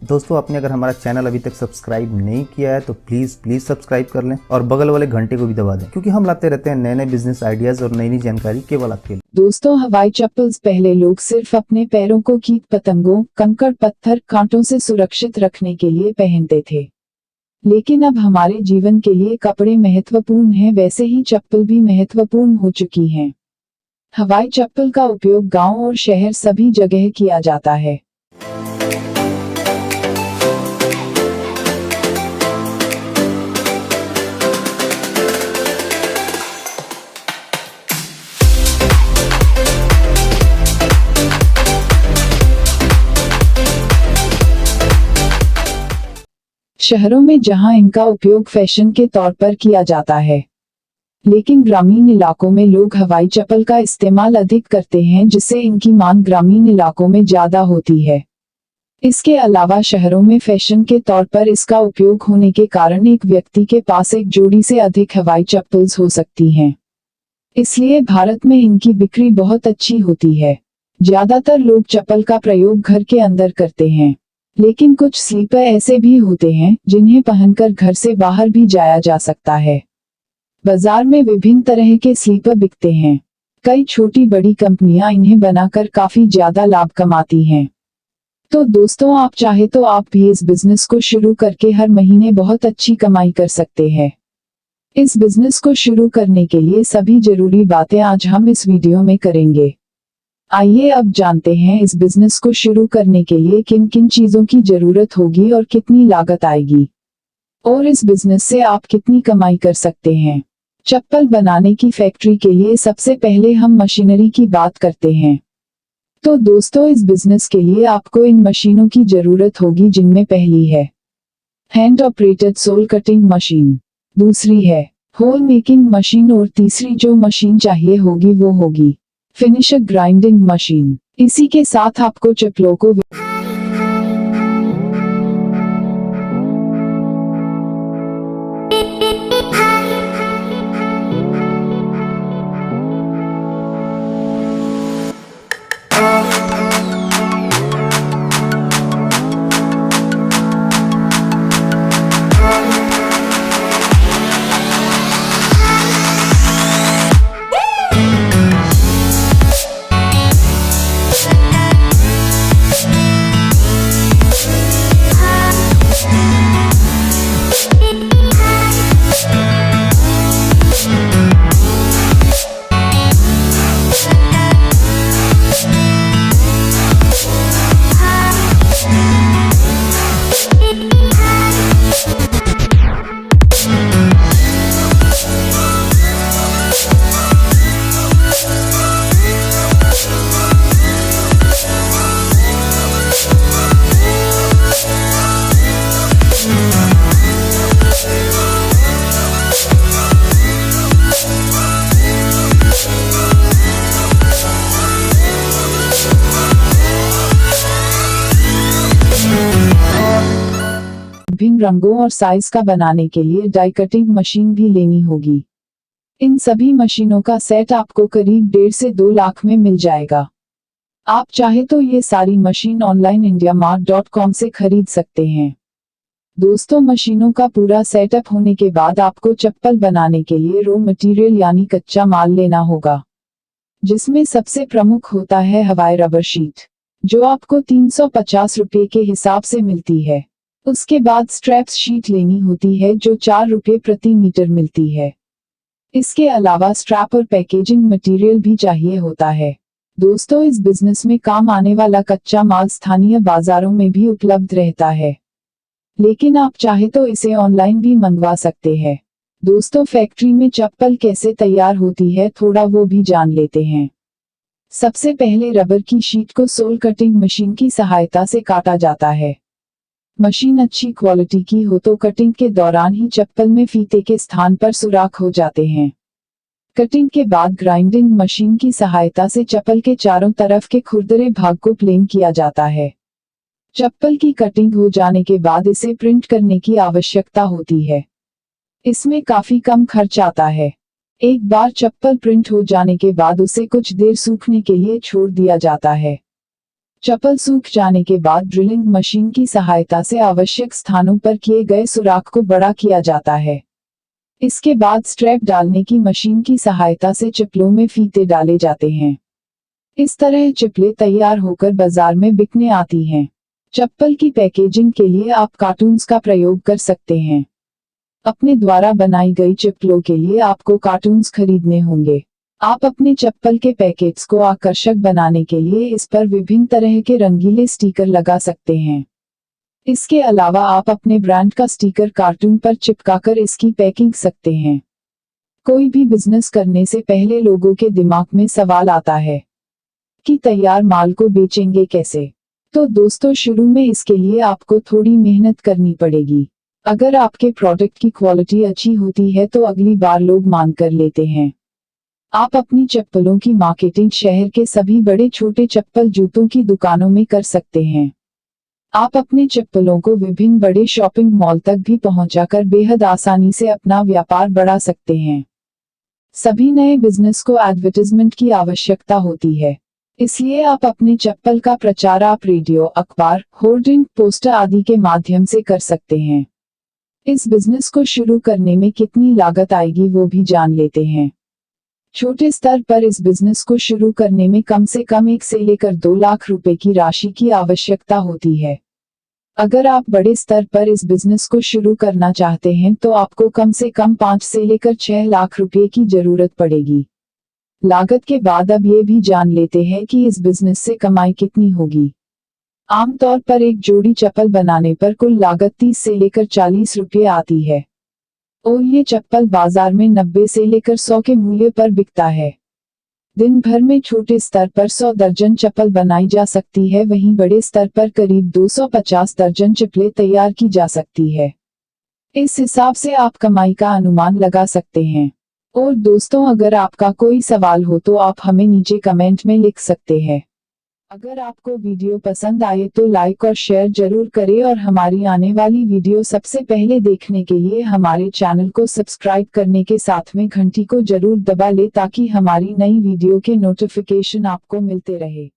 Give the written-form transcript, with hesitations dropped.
दोस्तों आपने अगर हमारा चैनल अभी तक सब्सक्राइब नहीं किया है तो प्लीज सब्सक्राइब कर लें और बगल वाले घंटे को भी दबा दें, क्योंकि हम लाते रहते हैं नए नए बिजनेस आइडियाज और नई नई जानकारी केवल आपके लिए। दोस्तों, हवाई चप्पल्स पहले लोग सिर्फ अपने पैरों को कीट पतंगों, कंकड़ पत्थर, कांटों से सुरक्षित रखने के लिए पहनते थे, लेकिन अब हमारे जीवन के लिए कपड़े महत्वपूर्ण हैं, वैसे ही चप्पल भी महत्वपूर्ण हो चुकी हैं। हवाई चप्पल का उपयोग गांव और शहर सभी जगह किया जाता है। शहरों में जहां इनका उपयोग फैशन के तौर पर किया जाता है, लेकिन ग्रामीण इलाकों में लोग हवाई चप्पल का इस्तेमाल अधिक करते हैं, जिससे इनकी मांग ग्रामीण इलाकों में ज्यादा होती है। इसके अलावा शहरों में फैशन के तौर पर इसका उपयोग होने के कारण एक व्यक्ति के पास एक जोड़ी से अधिक हवाई चप्पल्स हो सकती हैं। इसलिए भारत में इनकी बिक्री बहुत अच्छी होती है। ज्यादातर लोग चप्पल का प्रयोग घर के अंदर करते हैं, लेकिन कुछ स्लीपर ऐसे भी होते हैं जिन्हें पहनकर घर से बाहर भी जाया जा सकता है। बाजार में विभिन्न तरह के स्लीपर बिकते हैं। कई छोटी बड़ी कंपनियां इन्हें बनाकर काफी ज्यादा लाभ कमाती हैं। तो दोस्तों, आप चाहे तो आप भी इस बिजनेस को शुरू करके हर महीने बहुत अच्छी कमाई कर सकते हैं। इस बिजनेस को शुरू करने के लिए सभी जरूरी बातें आज हम इस वीडियो में करेंगे। आइए अब जानते हैं इस बिजनेस को शुरू करने के लिए किन किन चीजों की जरूरत होगी और कितनी लागत आएगी, और इस बिजनेस से आप कितनी कमाई कर सकते हैं। चप्पल बनाने की फैक्ट्री के लिए सबसे पहले हम मशीनरी की बात करते हैं। तो दोस्तों, इस बिजनेस के लिए आपको इन मशीनों की जरूरत होगी, जिनमें पहली है hand operated sole cutting machine, दूसरी है होल मेकिंग मशीन, और तीसरी जो मशीन चाहिए होगी वो होगी फिनिशर ग्राइंडिंग मशीन। इसी के साथ आपको चप्पलों को विभिन्न रंगों और साइज का बनाने के लिए डाई कटिंग मशीन भी लेनी होगी। इन सभी मशीनों का सेट आपको करीब 1.5 से 2 लाख में मिल जाएगा। आप चाहे तो ये सारी मशीन ऑनलाइन indiamart.com से खरीद सकते हैं। दोस्तों, मशीनों का पूरा सेटअप होने के बाद आपको चप्पल बनाने के लिए रॉ मटेरियल यानी कच्चा माल लेना होगा, जिसमें सबसे प्रमुख होता है हवाई रबर शीट, जो आपको 350 रुपये के हिसाब से मिलती है। उसके बाद स्ट्रैप्स शीट लेनी होती है, जो 4 रुपये प्रति मीटर मिलती है। इसके अलावा स्ट्रैप और पैकेजिंग मटेरियल भी चाहिए होता है। दोस्तों, इस बिजनेस में काम आने वाला कच्चा माल स्थानीय बाजारों में भी उपलब्ध रहता है, लेकिन आप चाहे तो इसे ऑनलाइन भी मंगवा सकते हैं। दोस्तों, फैक्ट्री में चप्पल कैसे तैयार होती है थोड़ा वो भी जान लेते हैं। सबसे पहले रबर की शीट को सोल कटिंग मशीन की सहायता से काटा जाता है। मशीन अच्छी क्वालिटी की हो तो कटिंग के दौरान ही चप्पल में फीते के स्थान पर सुराख हो जाते हैं। कटिंग के बाद ग्राइंडिंग मशीन की सहायता से चप्पल के चारों तरफ के खुरदरे भाग को प्लेन किया जाता है। चप्पल की कटिंग हो जाने के बाद इसे प्रिंट करने की आवश्यकता होती है। इसमें काफी कम खर्च आता है। एक बार चप्पल प्रिंट हो जाने के बाद उसे कुछ देर सूखने के लिए छोड़ दिया जाता है। चप्पल सूख जाने के बाद ड्रिलिंग मशीन की सहायता से आवश्यक स्थानों पर किए गए सुराख को बड़ा किया जाता है। इसके बाद स्ट्रैप डालने की मशीन की सहायता से चप्पलों में फीते डाले जाते हैं। इस तरह चप्पलें तैयार होकर बाजार में बिकने आती हैं। चप्पल की पैकेजिंग के लिए आप कार्टून्स का प्रयोग कर सकते हैं। अपने द्वारा बनाई गई चप्पलों के लिए आपको कार्टून्स खरीदने होंगे। आप अपने चप्पल के पैकेट्स को आकर्षक बनाने के लिए इस पर विभिन्न तरह के रंगीले स्टिकर लगा सकते हैं। इसके अलावा आप अपने ब्रांड का स्टिकर कार्टून पर चिपकाकर इसकी पैकिंग सकते हैं। कोई भी बिजनेस करने से पहले लोगों के दिमाग में सवाल आता है कि तैयार माल को बेचेंगे कैसे। तो दोस्तों, शुरू में इसके लिए आपको थोड़ी मेहनत करनी पड़ेगी। अगर आपके प्रोडक्ट की क्वालिटी अच्छी होती है तो अगली बार लोग मान कर लेते हैं। आप अपनी चप्पलों की मार्केटिंग शहर के सभी बड़े छोटे चप्पल जूतों की दुकानों में कर सकते हैं। आप अपने चप्पलों को विभिन्न बड़े शॉपिंग मॉल तक भी पहुंचाकर बेहद आसानी से अपना व्यापार बढ़ा सकते हैं। सभी नए बिजनेस को एडवर्टाइजमेंट की आवश्यकता होती है, इसलिए आप अपने चप्पल का प्रचार आप रेडियो, अखबार, होर्डिंग, पोस्टर आदि के माध्यम से कर सकते हैं। इस बिजनेस को शुरू करने में कितनी लागत आएगी वो भी जान लेते हैं। छोटे स्तर पर इस बिजनेस को शुरू करने में कम से कम 1 से लेकर 2 लाख रुपए की राशि की आवश्यकता होती है। अगर आप बड़े स्तर पर इस बिजनेस को शुरू करना चाहते हैं तो आपको कम से कम 5 से लेकर 6 लाख रुपए की जरूरत पड़ेगी। लागत के बाद अब ये भी जान लेते हैं कि इस बिजनेस से कमाई कितनी होगी। आमतौर पर एक जोड़ी चप्पल बनाने पर कुल लागत 30 से लेकर 40 रुपये आती है और ये चप्पल बाजार में 90 से लेकर 100 के मूल्य पर बिकता है। दिन भर में छोटे स्तर पर 100 दर्जन चप्पल बनाई जा सकती है, वहीं बड़े स्तर पर करीब 250 दर्जन चप्पलें तैयार की जा सकती है। इस हिसाब से आप कमाई का अनुमान लगा सकते हैं। और दोस्तों, अगर आपका कोई सवाल हो तो आप हमें नीचे कमेंट में लिख सकते हैं। अगर आपको वीडियो पसंद आए तो लाइक और शेयर जरूर करें और हमारी आने वाली वीडियो सबसे पहले देखने के लिए हमारे चैनल को सब्सक्राइब करने के साथ में घंटी को जरूर दबा ले ताकि हमारी नई वीडियो के नोटिफिकेशन आपको मिलते रहे।